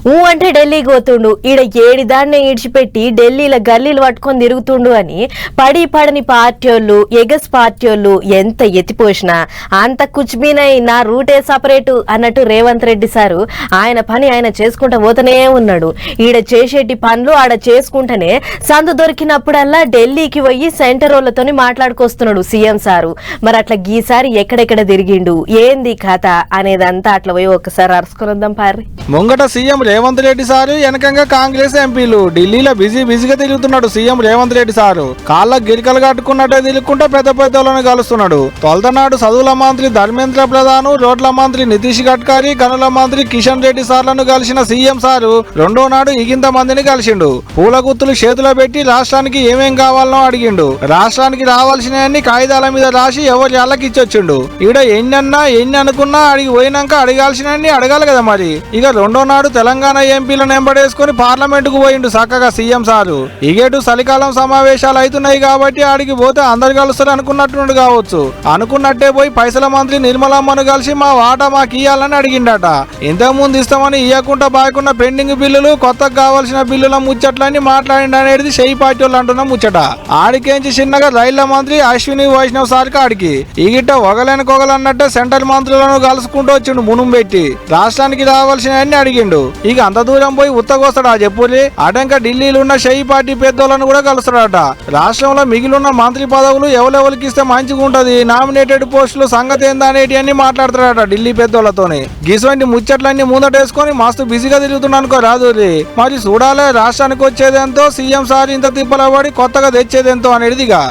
అంటే ఢిల్లీకి పోతుండు. ఈడ ఏడిదాన్నే ఈడ్చిపెట్టి ఢిల్లీలో గల్లీలు పట్టుకొని తిరుగుతుండు అని పడని పార్టీలు ఎగస్ పార్టీలు ఎంత ఎత్తిపోసినా అంత కుచ్బీనై నా రూటే సపరేటు అన్నట్టు రేవంత్ రెడ్డి సారు ఆయన పని ఆయన చేసుకుంటా పోతూనే ఉన్నాడు. ఈడ చేసేటి పనులు ఆడ చేసుకుంటేనే సందు దొరికినప్పుడల్లా ఢిల్లీకి పోయి సెంటర్ వాళ్ళతోని మాట్లాడుకొస్తున్నాడు సీఎం సారు. మరి అట్లా గీసారి ఎక్కడెక్కడ తిరిగిండు, ఏంది కథ అనేదంతా అట్లా పోయి ఒకసారి అరుసుకునిద్దాం పారి. ముంగట సీఎం రేవంత్ రెడ్డి సారు, వెనకంగా కాంగ్రెస్ ఎంపీలు. ఢిల్లీలో బిజీగా తిరుగుతున్నాడు సీఎం రేవంత్ రెడ్డి సారు. కాళ్ళకు గిరికలు కట్టుకున్నట్టే తిరుగుకుంటా పెద్ద పెద్దలను కలుస్తున్నాడు. తొలతనాడు చదువుల మంత్రి ధర్మేంద్ర ప్రధాన్, రోడ్ల మంత్రి నితీష్ గడ్కరీ, గనుల మంత్రి కిషన్ రెడ్డి సార్లను కలిసిన సీఎం సారు రెండో నాడు ఇగింత మందిని కలిసిండు. పూల గుత్తులు చేతిలో పెట్టి రాష్ట్రానికి ఏమేం కావాలనో అడిగిండు. రాష్ట్రానికి రావాల్సినవన్నీ కాగితాల మీద రాసి ఎవరి వాళ్ళకి ఇచ్చొచ్చిండు. ఈడ ఎన్ని అనుకున్నా అడిగి పోయినాక అడగాల్సినవన్నీ అడగాలి కదా మరి. ఇక రెండో నాడు తెలంగాణ ఎంపీలను ఎంబడేసుకుని పార్లమెంట్ కు పోయిండు చక్కగా సీఎం సారు. ఇగేటు చలికాలం సమావేశాలు అవుతున్నాయి కాబట్టి ఆడికి పోతే అందరు కలుస్తారు అనుకున్నట్టు కావచ్చు. అనుకున్నట్టే పోయి పైసల మంత్రి నిర్మలమ్మను కలిసి మా వాటా మాకు ఇయ్యాలని అడిగిండట. ఇంతకు ముందు ఇస్తామని ఇయ్యకుండా బాగున్న పెండింగ్ బిల్లులు, కొత్తగా కావాల్సిన బిల్లుల ముచ్చట్లన్నీ మాట్లాడిండు అనేది షెయి పార్టీ వాళ్ళు అంటున్న ముచ్చట. ఆడికేంచి చిన్నగా రైళ్ల మంత్రి అశ్విని వైష్ణవ్ సార్ ఆడికి ఈగిట్ట ఒగలన్నట్టే సెంట్రల్ మంత్రులను కలుసుకుంటూ వచ్చిండు మునుం పెట్టి. రాష్ట్రానికి రావాల్సిన అడిగిండు. ఇక అంత దూరం పోయి ఉత్తగొస్తాడా చెప్పులే. అటంక ఢిల్లీలో ఉన్న షెయి పార్టీ పెద్దోళ్ళను కూడా కలుస్తాడట. రాష్ట్రంలో మిగిలిన మంత్రి పదవులు ఎవరెవరికి ఇస్తే మంచిగా ఉంటది, నామినేటెడ్ పోస్టులు సంగతి ఏందనేటి అన్ని మాట్లాడతాడట ఢిల్లీ పెద్దోళ్లతోని. గిసువంటి ముచ్చట్లన్నీ ముందటేసుకొని మస్తు బిజీగా తిరుగుతున్నా అనుకో రాదు. మరి చూడాలే రాష్ట్రానికి వచ్చేదెంతో, సీఎం సార్ ఇంత తిప్పలబడి కొత్తగా తెచ్చేదెంతో అనేదిగా.